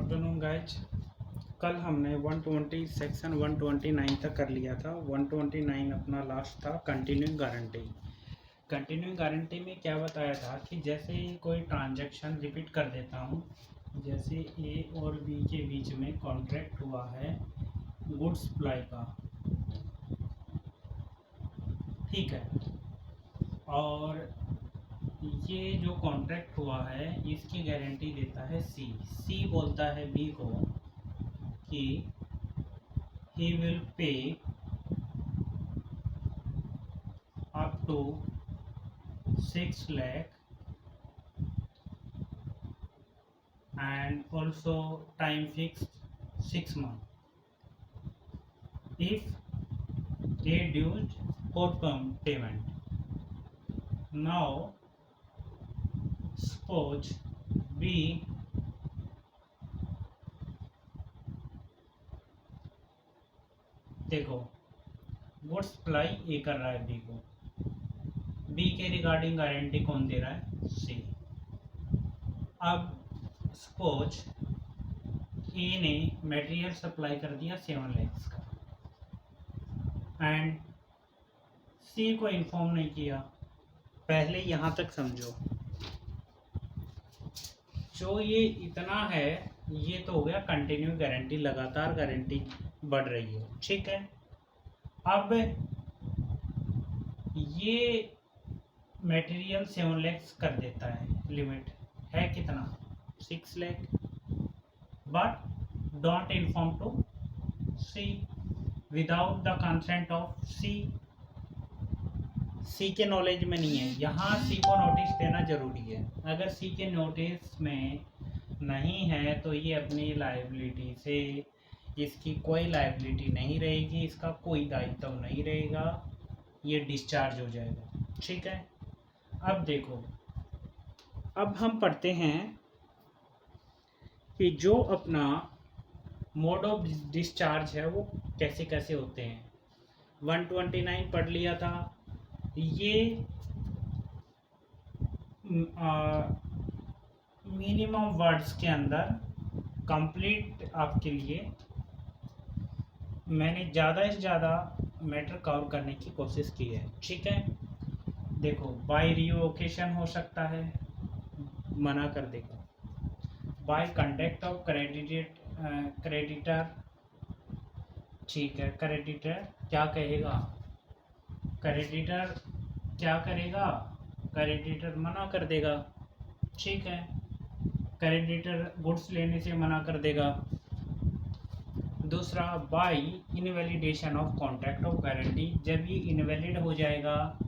Afternoon guys. कल हमने 120 section 129 तक कर लिया था। 129 अपना लास्ट था कंटिन्यूइंग गारंटी। कंटिन्यूइंग गारंटी में क्या बताया था कि जैसे कोई ट्रांजैक्शन रिपीट कर देता हूँ, जैसे ए और बी के बीच में कॉन्ट्रैक्ट हुआ है गुड्स सप्लाई का, ठीक है, और ये जो कॉन्ट्रैक्ट हुआ है इसकी गारंटी देता है सी। सी बोलता है बी को कि he will pay up to 6 lakh and also time fixed 6 months if A dues for payment. Now suppose B देखो गुड्स सप्लाई ए कर रहा है बी को, बी के रिगार्डिंग गारंटी कौन दे रहा है? सी। अब सपोज ए ने मटेरियल सप्लाई कर दिया 7 lakhs का एंड सी को इन्फॉर्म नहीं किया। पहले यहाँ तक समझो, जो ये इतना है ये तो हो गया कंटिन्यू गारंटी, लगातार गारंटी बढ़ रही है, ठीक है। अब ये मटेरियल 7 lakhs कर देता है, लिमिट है कितना? 6 lakh, but don't inform to C without the consent of C. C के नॉलेज में नहीं है, यहाँ सी को नोटिस देना जरूरी है। अगर सी के नोटिस में नहीं है तो ये अपनी लायबिलिटी से, इसकी कोई लायबिलिटी नहीं रहेगी, इसका कोई दायित्व नहीं रहेगा, ये डिस्चार्ज हो जाएगा, ठीक है। अब देखो, अब हम पढ़ते हैं कि जो अपना मोड ऑफ डिस्चार्ज है वो कैसे कैसे होते हैं। 129 पढ़ लिया था। ये मिनिमम वर्ड्स के अंदर कंप्लीट आपके लिए मैंने ज़्यादा से ज़्यादा मैटर कवर करने की कोशिश की है, ठीक है। देखो, बाय रिवोकेशन हो सकता है, मना कर देगा। बाय कंडक्ट ऑफ क्रेडिटर, ठीक है। क्रेडिटर क्या कहेगा? क्रेडिटर क्या करेगा? क्रेडिटर मना कर देगा, ठीक है। क्रेडिटर गुड्स लेने से मना कर देगा। दूसरा, by invalidation of contract of guarantee, जब ये इनवैलिड हो जाएगा,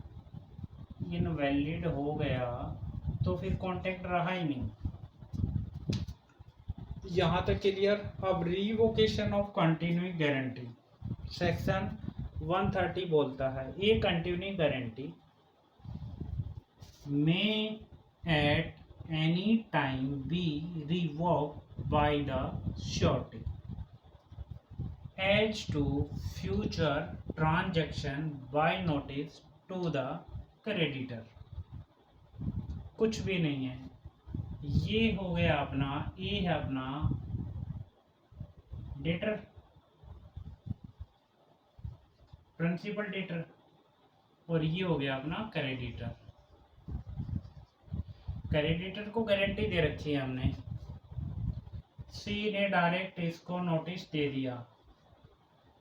इनवैलिड हो गया तो फिर कॉन्ट्रैक्ट रहा ही नहीं। यहाँ तक क्लियर। अब revocation of continuing guarantee, section 130 बोलता है ये कंटिन्यूइंग गारंटी में at any time be revoked by the surety as to future transaction by notice to the creditor. कुछ भी नहीं है, ये हो गया अपना, ये है अपना डेटर, प्रिंसिपल डेटर, और ये हो गया अपना क्रेडिटर। क्रेडिटर को गारंटी दे रखी है हमने, सी ने डायरेक्ट इसको नोटिस दे दिया।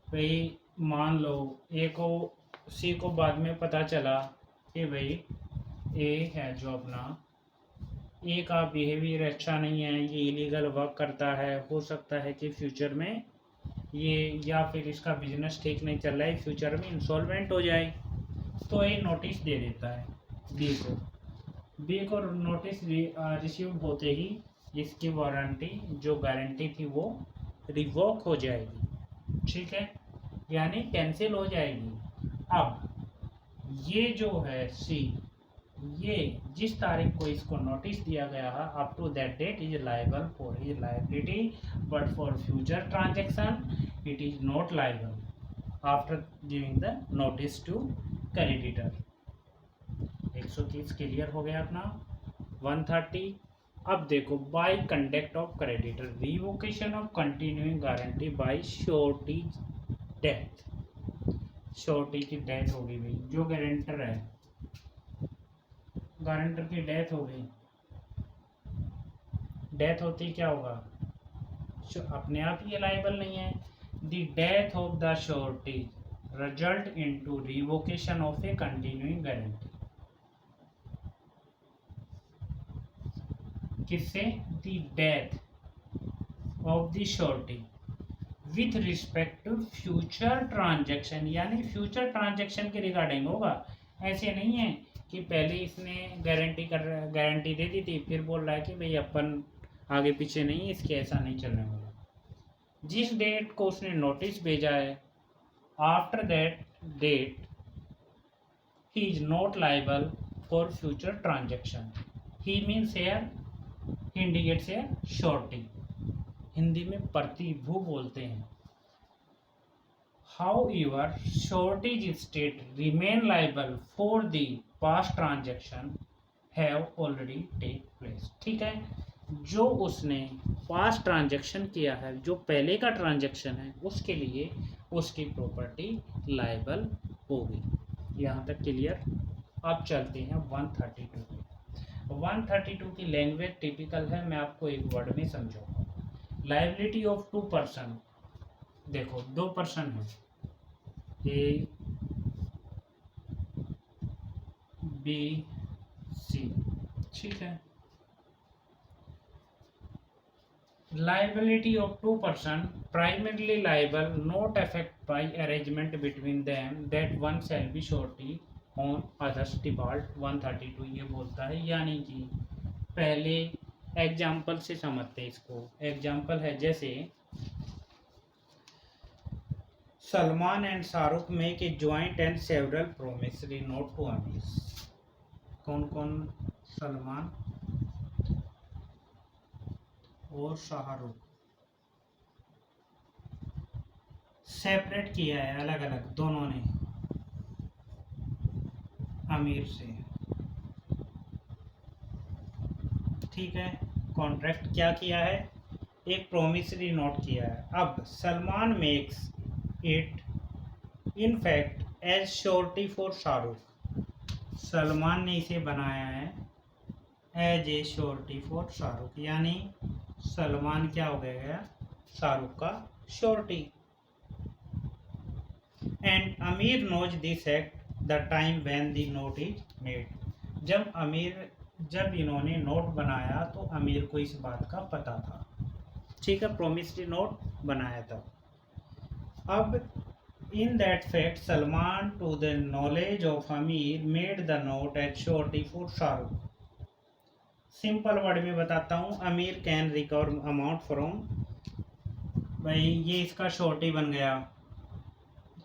भाई मान लो ए को, सी को बाद में पता चला कि भाई ए है जो अपना, ए का बिहेवियर अच्छा नहीं है, ये इलीगल वर्क करता है, हो सकता है कि फ्यूचर में ये, या फिर इसका बिजनेस ठीक नहीं चल रहा है, फ्यूचर में इंसॉल्वेंट हो जाए, तो ये नोटिस दे देता है बी को। बी को नोटिस रिसीव होते ही इसकी वारंटी, जो गारंटी थी वो रिवोक हो जाएगी, ठीक है, यानी कैंसिल हो जाएगी। अब ये जो है सी, ये जिस तारीख को इसको नोटिस दिया गया है, up to that date is liable for his liability, but for future transaction it is not liable after giving the notice to creditor. 130 clear हो गया अपना। 130 अब देखो, by conduct of creditor, revocation of continuing guarantee by surety death. Surety की death हो गई भाई, जो गारंटर है, गारंटर की डेथ हो गई। डेथ होती क्या होगा, अपने आप ही लायबल नहीं है। The death of the surety result into revocation of a continuing guarantee. किससे, the death of the surety with respect to future transaction, यानी फ्यूचर ट्रांजैक्शन के रिगार्डिंग होगा। ऐसे नहीं है कि पहले इसने गारंटी दे दी थी, फिर बोल रहा है कि भाई अपन आगे पीछे नहीं, इसके ऐसा नहीं चलने वाला। जिस डेट को उसने नोटिस भेजा है, after that date he is not liable for future transaction. He means here, indicates here surety, Hindi में प्रतिभू बोलते हैं। However, shortage state remain liable for the past transaction have already take place। ठीक है, जो उसने पास्ट ट्रांजैक्शन किया है, जो पहले का ट्रांजैक्शन है, उसके लिए उसकी प्रॉपर्टी लाइबल होगी। यहाँ तक क्लियर। अब चलते हैं 132 पे। 132 की लैंग्वेज टिपिकल है, मैं आपको एक वर्ड में समझाऊंगा। लाइबिलिटी ऑफ टू पर्सन, देखो दो पर्सन है, ए बी सी, ठीक है। Liability of two person primarily liable not affect by arrangement between them that one shall be surety on other's default. 132 ये बोलता है, यानी कि पहले एग्जाम्पल से समझते हैं इसको। एग्जाम्पल है जैसे Salman and Shahrukh make a joint and several promissory note to Aamir. कौन कौन, सलमान और शाहरुख सेपरेट किया है, अलग अलग दोनों ने, आमिर से, ठीक है। कॉन्ट्रैक्ट क्या किया है, एक प्रोमिसरी नोट किया है। अब Salman makes it in fact as surety for Shahrukh, Salman ने इसे बनाया है as a surety for Shahrukh, यानी सलमान क्या हो गया, शाहरुख का surety. And Aamir knows this act the time when the note is made, जब इन्होंने नोट बनाया तो आमिर को इस बात का पता था, ठीक है, प्रोमिसरी नोट बनाया था। अब in that fact Salman to the knowledge of Amir made the note as surety for Shahrukh। Simple word में बताता हूँ, अमीर कैन रिकवर अमाउंट फ्रॉम, भाई ये इसका श्योरिटी बन गया।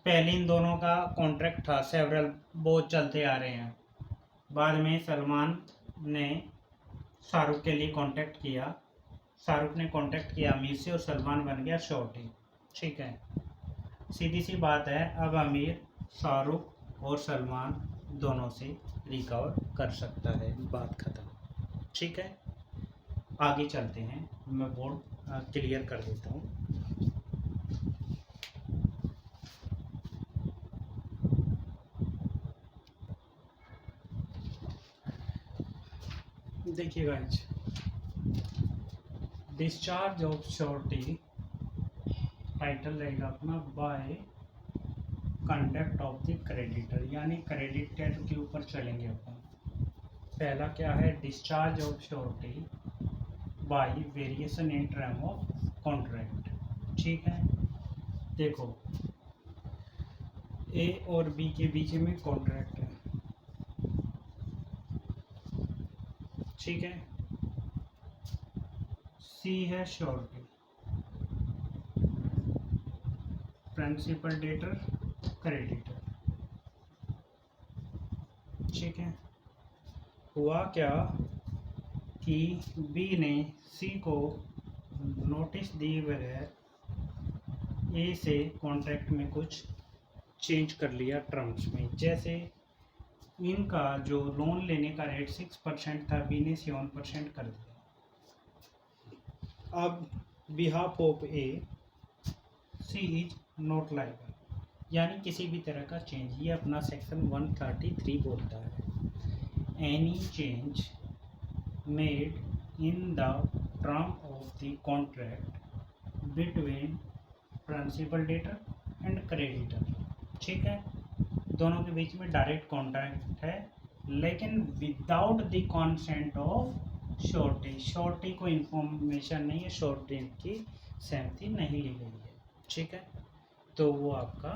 पहले इन दोनों का कॉन्ट्रैक्ट था, सेवरल बहुत चलते आ रहे हैं। बाद में सलमान ने शाहरुख के लिए कॉन्टैक्ट किया, शाहरुख ने कॉन्टैक्ट किया अमीर से और सलमान बन गया श्योरिटी, ठीक है। सीधी सी बात है, अब आमिर शाहरुख और सलमान दोनों से रिकवर कर सकता है, बात खत्म, ठीक है। आगे चलते हैं, मैं बोर्ड क्लियर कर देता हूँ। देखिए guys, discharge of surety title रहेगा अपना by conduct of the creditor, यानी क्रेडिटर के ऊपर चलेंगे अपन। पहला क्या है, discharge of surety by variation in term of contract, ठीक है। देखो ए और बी के बीच में कॉन्ट्रैक्ट है, ठीक है। सी है श्योरिटी, प्रिंसिपल डेटर क्रेडिटर, ठीक है। हुआ क्या कि बी ने सी को नोटिस दिए बगैर ए से कॉन्ट्रैक्ट में कुछ चेंज कर लिया टर्म्स में। जैसे इनका जो लोन लेने का रेट 6% था, बी ने 7% कर दिया, अब behalf of A C is not liable, यानी किसी भी तरह का चेंज, ये अपना सेक्शन 133 बोलता है। Any change made in the term of the contract between principal debtor and creditor, ठीक है, दोनों के बीच में डायरेक्ट कॉन्ट्रैक्ट है, लेकिन without the consent of surety, surety को इन्फॉर्मेशन नहीं है, श्योरिटी की सहमति नहीं ली गई है, ठीक है, तो वो आपका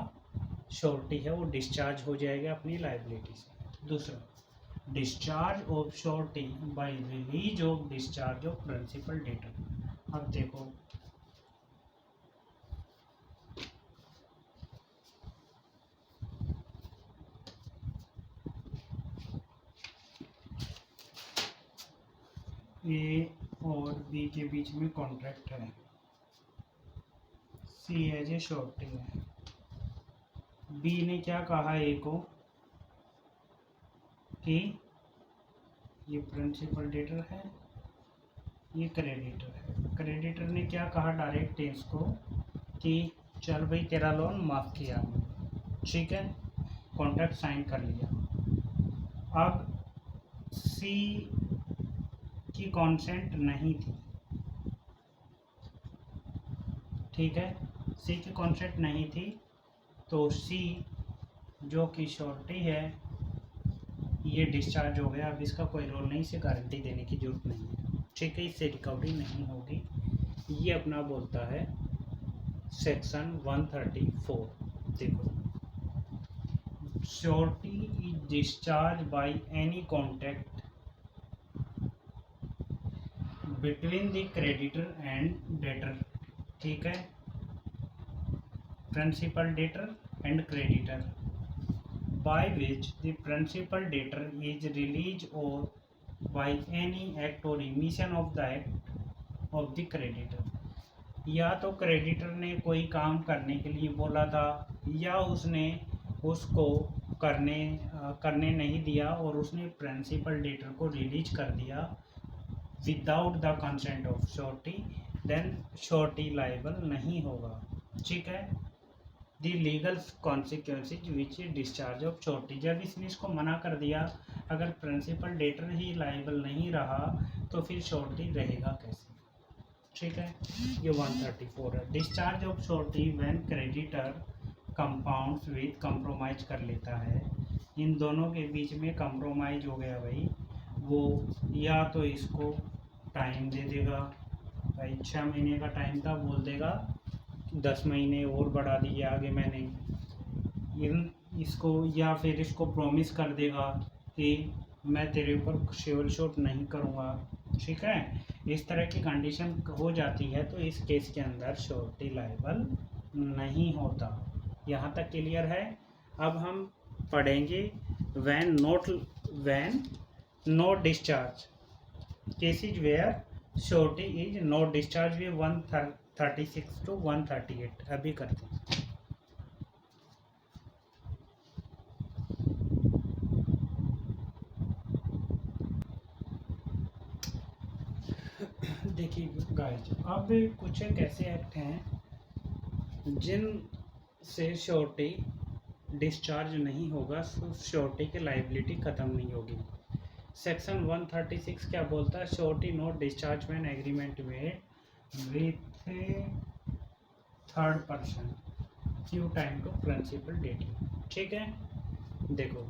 श्योरिटी है, वो डिस्चार्ज हो जाएगा अपनी लाइबिलिटी से। दूसरा, discharge of surety by release of discharge of principal debtor. अब देखो ए और बी के बीच में कॉन्ट्रैक्ट है, सी एज ए श्योरिटी है, बी ने क्या कहा ए को कि ये प्रिंसिपल डेटर है, ये क्रेडिटर है, क्रेडिटर ने क्या कहा डायरेक्ट इसको कि चल भाई तेरा लोन माफ़ किया, ठीक है, कॉन्ट्रैक्ट साइन कर लिया। अब सी की कॉन्सेंट नहीं थी, ठीक है, सी की कॉन्सेंट नहीं थी, तो सी जो कि श्योरिटी है ये डिस्चार्ज हो गया, अब इसका कोई रोल नहीं, इसे गारंटी देने की जरूरत नहीं है, ठीक है, इससे रिकवरी नहीं होगी। ये अपना बोलता है सेक्शन 134। देखो, surety is discharge by any contract between the creditor and debtor, ठीक है, principal debtor and creditor, by which the principal debtor is released or by any act or remission of the act of the creditor। या तो creditor ने कोई काम करने के लिए बोला था, या उसने उसको करने नहीं दिया और उसने प्रिंसिपल डेटर को रिलीज कर दिया without the consent of surety, then surety liable नहीं होगा, ठीक है। The legal consequences which discharge of surety, जब इसने इसको मना कर दिया, अगर प्रिंसिपल डेटर ही लायबल नहीं रहा तो फिर श्योरिटी रहेगा कैसे, ठीक है, ये 134 है। Discharge of surety when creditor compounds with compromise कर लेता है, इन दोनों के बीच में कंप्रोमाइज हो गया भाई, वो या तो इसको टाइम दे देगा, भाई 6 महीने का टाइम था, बोल देगा 10 महीने और बढ़ा दिए आगे मैंने इसको, या फिर इसको प्रॉमिस कर देगा कि मैं तेरे ऊपर सिविल शूट नहीं करूँगा, ठीक है, इस तरह की कंडीशन हो जाती है, तो इस केस के अंदर श्योरिटी लायबल नहीं होता। यहाँ तक क्लियर है। अब हम पढ़ेंगे when no discharge, cases where surety is not discharge, भी 136 to 138 अभी करते हैं। देखिए गाइस, अब कुछ एक ऐसे एक्ट हैं जिन से श्योरिटी डिस्चार्ज नहीं होगा, श्योरिटी की लाइबिलिटी ख़त्म नहीं होगी। सेक्शन 136 क्या बोलता है, surety not discharge when agreement made with third person due time to principal debtor, ठीक है। देखो,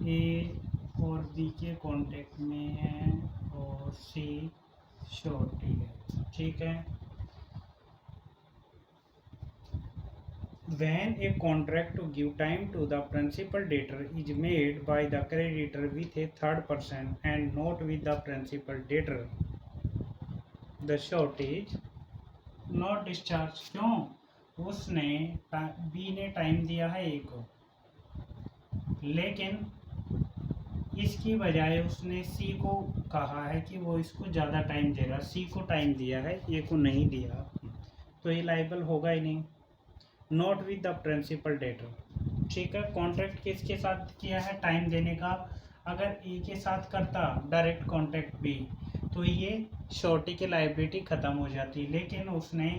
ए और बी के कॉन्टेक्ट में है और सी श्योरिटी है, ठीक है। When a contract to give time to the principal debtor is made by the creditor with a third person and not with the principal debtor, the surety is not discharged। क्यों? उसने B ने time दिया है ए को, लेकिन इसकी बजाय उसने सी को कहा है कि वो इसको ज़्यादा टाइम देगा, सी को टाइम दिया है, ए को नहीं दिया, तो ये लाइबल होगा ही नहीं। Not with the principal debtor, ठीक है, कॉन्ट्रैक्ट किसके साथ किया है, टाइम देने का। अगर ए के साथ करता डायरेक्ट कॉन्ट्रैक्ट बी, तो ये श्योरिटी की लाइबिलिटी ख़त्म हो जाती, लेकिन उसने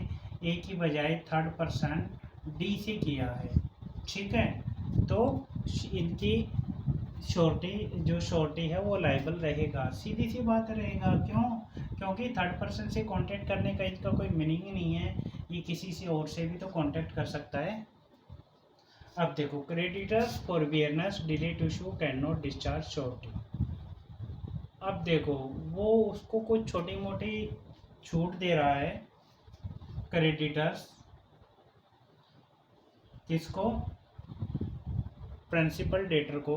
ए की बजाय थर्ड पर्सन डी से किया है, ठीक है, तो इनकी श्योरिटी जो श्योरिटी है वो लाइबल रहेगा, सीधी सी बात रहेगा। क्यों? क्योंकि थर्ड पर्सन से कांटेक्ट करने का इनका कोई मीनिंग ही नहीं है, ये किसी से और से भी तो कांटेक्ट कर सकता है। अब देखो, creditors forbearance delay to sue can not discharge surety. अब देखो, वो उसको कुछ छोटी मोटी छूट दे रहा है क्रेडिटर्स, किसको? प्रिंसिपल डेटर को।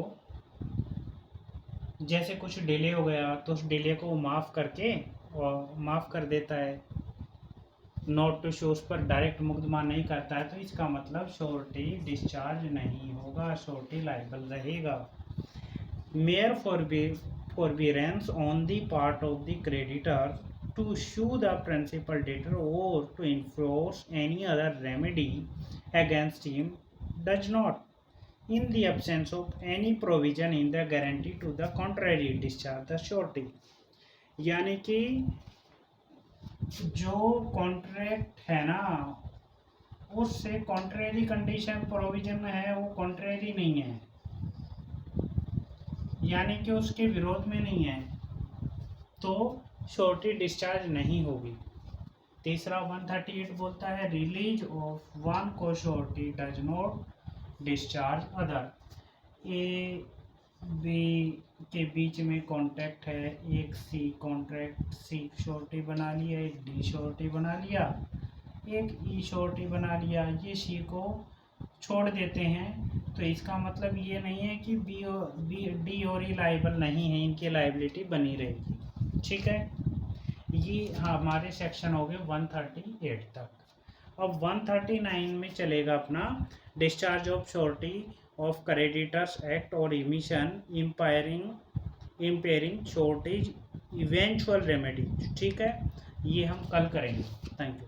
जैसे कुछ डिले हो गया तो उस डिले को माफ़ करके और माफ़ कर देता है, नोट टू शो उस पर डायरेक्ट मुकदमा नहीं करता है, तो इसका मतलब श्योरिटी डिस्चार्ज नहीं होगा, श्योरिटी लाइबल रहेगा। Mayor forbearance on the part of the creditor to sue the principal debtor or to enforce any other remedy against him does not, in the absence of any provision in the guarantee to the contrary, discharge the surety। यानी कि जो contract है ना, उससे contrary condition provision है, वो contrary नहीं है, यानी कि उसके विरोध में नहीं है, तो श्योरिटी डिस्चार्ज नहीं होगी। तीसरा 138 बोलता है release of one co surety does not discharge other. A B के बीच में कॉन्ट्रैक्ट है, एक सी कॉन्ट्रैक्ट सी श्योरिटी बना लिया, एक डी श्योरिटी बना लिया, एक ई श्योरिटी बना लिया, ये सी को छोड़ देते हैं, तो इसका मतलब ये नहीं है कि डी और ई लाइबल नहीं है, इनकी लाइबिलिटी बनी रहेगी, ठीक है। ये हमारे सेक्शन हो गए 138 तक। अब 139 में चलेगा अपना discharge of surety of creditors act और emission impairing sureties eventual remedies, ठीक है, ये हम कल करेंगे। Thank you.